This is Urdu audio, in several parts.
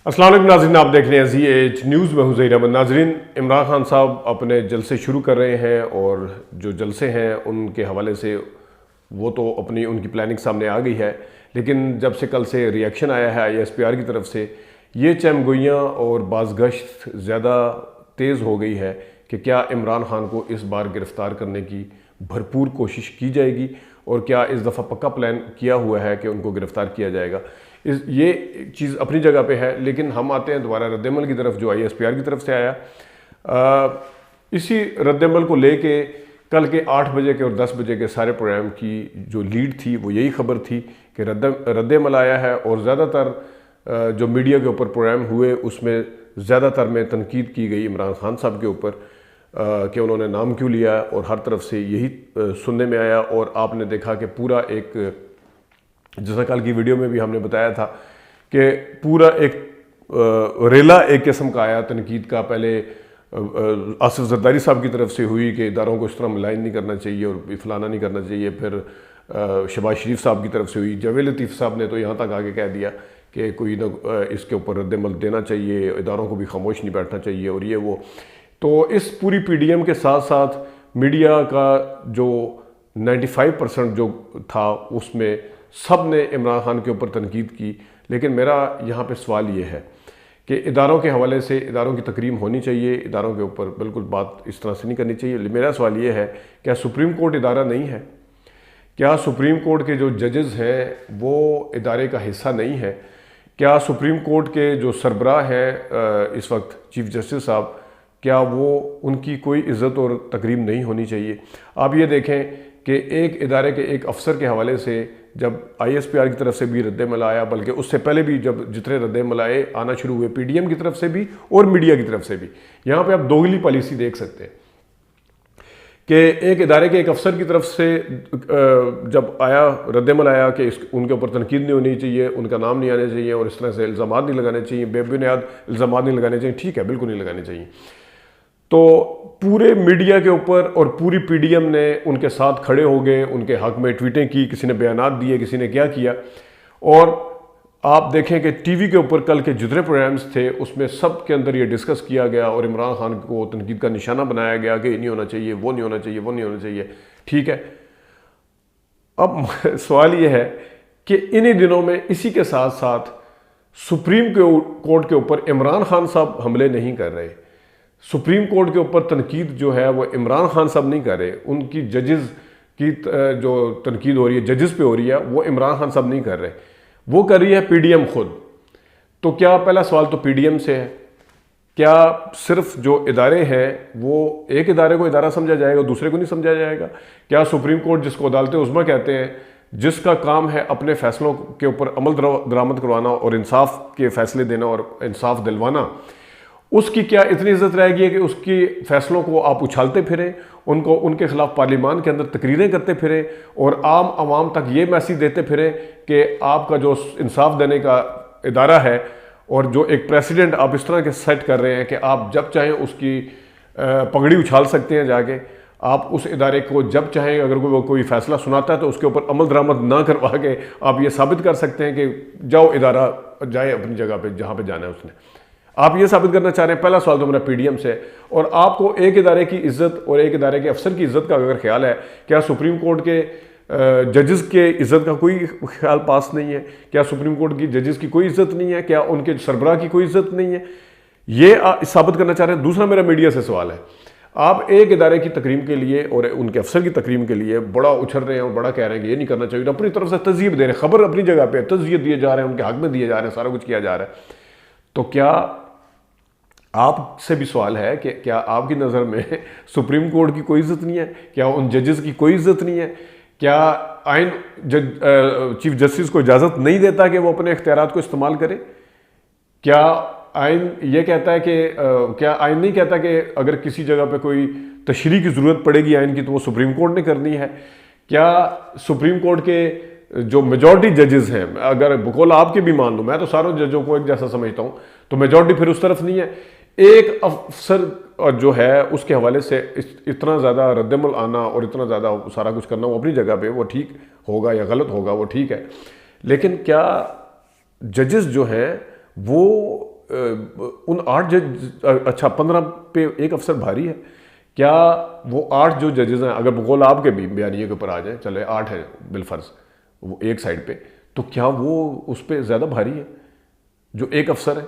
السلام علیکم ناظرین، آپ دیکھ رہے ہیں ZH نیوز میں ہوں ظہیر احمد۔ ناظرین، عمران خان صاحب اپنے جلسے شروع کر رہے ہیں اور جو جلسے ہیں ان کے حوالے سے وہ تو ان کی پلاننگ سامنے آ گئی ہے، لیکن جب سے کل سے ری ایکشن آیا ہے ISPR کی طرف سے، یہ چہم گوئیاں اور باز گشت زیادہ تیز ہو گئی ہے کہ کیا عمران خان کو اس بار گرفتار کرنے کی بھرپور کوشش کی جائے گی اور کیا اس دفعہ پکا پلان کیا ہوا ہے کہ ان کو گرفتار کیا جائے گا۔ یہ چیز اپنی جگہ پہ ہے، لیکن ہم آتے ہیں دوبارہ رد عمل کی طرف جو ISPR کی طرف سے آیا۔ اسی رد عمل کو لے کے کل کے 8 بجے کے اور 10 بجے کے سارے پروگرام کی جو لیڈ تھی وہ یہی خبر تھی کہ رد عمل آیا ہے، اور زیادہ تر جو میڈیا کے اوپر پروگرام ہوئے اس میں زیادہ تر میں تنقید کی گئی عمران خان صاحب کے اوپر کہ انہوں نے نام کیوں لیا، اور ہر طرف سے یہی سننے میں آیا۔ اور آپ نے دیکھا کہ پورا ایک، جیسا کل کی ویڈیو میں بھی ہم نے بتایا تھا کہ پورا ایک ریلا ایک قسم کا آیا تنقید کا۔ پہلے آصف زرداری صاحب کی طرف سے ہوئی کہ اداروں کو اس طرح ملائن نہیں کرنا چاہیے اور فلانا نہیں کرنا چاہیے، پھر شہباز شریف صاحب کی طرف سے ہوئی، جاوید لطیف صاحب نے تو یہاں تک آگے کہہ دیا کہ کوئی نہ اس کے اوپر رد عمل دینا چاہیے، اداروں کو بھی خاموش نہیں بیٹھنا چاہیے، اور یہ وہ۔ تو اس پوری PDM کے ساتھ ساتھ میڈیا کا جو 95% جو تھا اس میں سب نے عمران خان کے اوپر تنقید کی۔ لیکن میرا یہاں پہ سوال یہ ہے کہ اداروں کے حوالے سے اداروں کی تکریم ہونی چاہیے، اداروں کے اوپر بالکل بات اس طرح سے نہیں کرنی چاہیے۔ میرا سوال یہ ہے، کیا سپریم کورٹ ادارہ نہیں ہے؟ کیا سپریم کورٹ کے جو ججز ہیں وہ ادارے کا حصہ نہیں ہے؟ کیا سپریم کورٹ کے جو سربراہ ہیں اس وقت چیف جسٹس صاحب، کیا وہ ان کی کوئی عزت اور تکریم نہیں ہونی چاہیے؟ آپ یہ دیکھیں کہ ایک ادارے کے ایک افسر کے حوالے سے جب ISPR کی طرف سے بھی رد عمل آیا، بلکہ اس سے پہلے بھی جب جتنے رد عمل آئے آنا شروع ہوئے PDM کی طرف سے بھی اور میڈیا کی طرف سے بھی، یہاں پہ آپ دوگلی پالیسی دیکھ سکتے ہیں کہ ایک ادارے کے ایک افسر کی طرف سے جب آیا رد عمل آیا کہ ان کے اوپر تنقید نہیں ہونی چاہیے، ان کا نام نہیں آنا چاہیے اور اس طرح سے الزامات نہیں لگانے چاہیے، بے بنیاد الزامات نہیں لگانے چاہیے، ٹھیک ہے، بالکل نہیں لگانے چاہیے۔ تو پورے میڈیا کے اوپر اور پوری PDM نے ان کے ساتھ کھڑے ہو گئے، ان کے حق میں ٹویٹیں کی، کسی نے بیانات دیے، کسی نے کیا، اور آپ دیکھیں کہ ٹی وی کے اوپر کل کے جتنے پروگرامز تھے اس میں سب کے اندر یہ ڈسکس کیا گیا اور عمران خان کو تنقید کا نشانہ بنایا گیا کہ یہ نہیں ہونا چاہیے، وہ نہیں ہونا چاہیے، وہ نہیں ہونا چاہیے، ٹھیک ہے۔ اب سوال یہ ہے کہ انہی دنوں میں اسی کے ساتھ ساتھ سپریم کورٹ کے اوپر عمران خان صاحب حملے نہیں کر رہے، سپریم کورٹ کے اوپر تنقید جو ہے وہ عمران خان صاحب نہیں کر رہے، ان کی ججز کی جو تنقید ہو رہی ہے ججز پہ ہو رہی ہے وہ عمران خان صاحب نہیں کر رہے، وہ کر رہی ہے PDM خود۔ تو کیا پہلا سوال تو PDM سے ہے، کیا صرف جو ادارے ہیں وہ ایک ادارے کو ادارہ سمجھا جائے گا، دوسرے کو نہیں سمجھا جائے گا؟ کیا سپریم کورٹ جس کو عدالت عظمیٰ کہتے ہیں، جس کا کام ہے اپنے فیصلوں کے اوپر عمل درآمد کروانا اور انصاف کے فیصلے دینا اور انصاف دلوانا، اس کی کیا اتنی عزت رہ گئی ہے کہ اس کی فیصلوں کو آپ اچھالتے پھریں، ان کے خلاف پارلیمان کے اندر تقریریں کرتے پھریں اور عام عوام تک یہ میسیج دیتے پھریں کہ آپ کا جو انصاف دینے کا ادارہ ہے اور جو ایک پریسیڈنٹ آپ اس طرح کے سیٹ کر رہے ہیں کہ آپ جب چاہیں اس کی پگڑی اچھال سکتے ہیں، جا کے آپ اس ادارے کو جب چاہیں اگر کوئی فیصلہ سناتا ہے تو اس کے اوپر عمل درآمد نہ کروا کے آپ یہ ثابت کر سکتے ہیں کہ جاؤ ادارہ جائے اپنی جگہ پہ جہاں پہ جانا ہے اس نے۔ آپ یہ ثابت کرنا چاہ رہے ہیں۔ پہلا سوال تو میرا PDM سے ہے، اور آپ کو ایک ادارے کی عزت اور ایک ادارے کے افسر کی عزت کا اگر خیال ہے، کیا سپریم کورٹ کے ججز کے عزت کا کوئی خیال پاس نہیں ہے؟ کیا سپریم کورٹ کی ججز کی کوئی عزت نہیں ہے؟ کیا ان کے سربراہ کی کوئی عزت نہیں ہے؟ یہ ثابت کرنا چاہ رہے ہیں۔ دوسرا میرا میڈیا سے سوال ہے، آپ ایک ادارے کی تکریم کے لیے اور ان کے افسر کی تکریم کے لیے بڑا اچھل رہے ہیں اور بڑا کہہ رہے ہیں کہ یہ نہیں کرنا چاہیے، اپنی طرف سے تزیب دے رہے ہیں، خبر اپنی جگہ پہ تزیب دیے جا رہے ہیں، ان کے حق میں دیے جا رہے ہیں، سارا کچھ کیا جا رہا ہے۔ تو کیا آپ سے بھی سوال ہے کہ کیا آپ کی نظر میں سپریم کورٹ کی کوئی عزت نہیں ہے؟ کیا ان ججز کی کوئی عزت نہیں ہے؟ کیا آئین چیف جسٹس کو اجازت نہیں دیتا کہ وہ اپنے اختیارات کو استعمال کرے؟ کیا آئین یہ کہتا ہے کہ کیا آئین نہیں کہتا کہ اگر کسی جگہ پہ کوئی تشریح کی ضرورت پڑے گی آئین کی تو وہ سپریم کورٹ نے کرنی ہے؟ کیا سپریم کورٹ کے جو میجورٹی ججز ہیں، اگر بقول آپ کے بھی مان لوں، میں تو ساروں ججوں کو ایک جیسا سمجھتا ہوں، تو میجورٹی پھر اس طرف نہیں ہے۔ ایک افسر جو ہے اس کے حوالے سے اتنا زیادہ رد عمل آنا اور اتنا زیادہ سارا کچھ کرنا، وہ اپنی جگہ پہ وہ ٹھیک ہوگا یا غلط ہوگا وہ ٹھیک ہے، لیکن کیا ججز جو ہیں وہ ان 8 جج، اچھا 15 پہ ایک افسر بھاری ہے کیا؟ وہ 8 جو ججز ہیں، اگر بقول آپ کے بھی بیانیے کے اوپر آ جائیں، چلے 8 ہے بالفرض وہ ایک سائڈ پہ، تو کیا وہ اس پہ زیادہ بھاری ہے جو ایک افسر ہے؟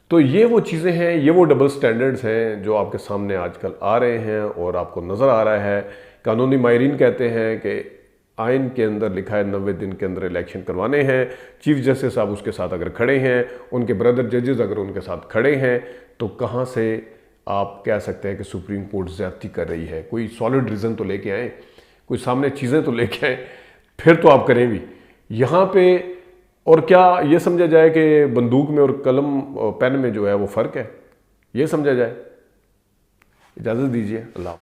تو یہ وہ چیزیں ہیں، یہ وہ ڈبل سٹینڈرڈز ہیں جو آپ کے سامنے آج کل آ رہے ہیں اور آپ کو نظر آ رہا ہے۔ قانونی ماہرین کہتے ہیں کہ آئین کے اندر لکھا ہے 90 دن کے اندر الیکشن کروانے ہیں، چیف جسٹس صاحب اس کے ساتھ اگر کھڑے ہیں، ان کے بردر ججز اگر ان کے ساتھ کھڑے ہیں، تو کہاں سے آپ کہہ سکتے ہیں کہ سپریم کورٹ زیادتی کر رہی ہے؟ کوئی سالڈ ریزن تو لے کے آئیں، کوئی سامنے چیزیں تو لے کے آئیں، پھر تو آپ کریں بھی یہاں پہ۔ اور کیا یہ سمجھا جائے کہ بندوق میں اور قلم پین میں جو ہے وہ فرق ہے؟ یہ سمجھا جائے؟ اجازت دیجیے، اللہ حافظ۔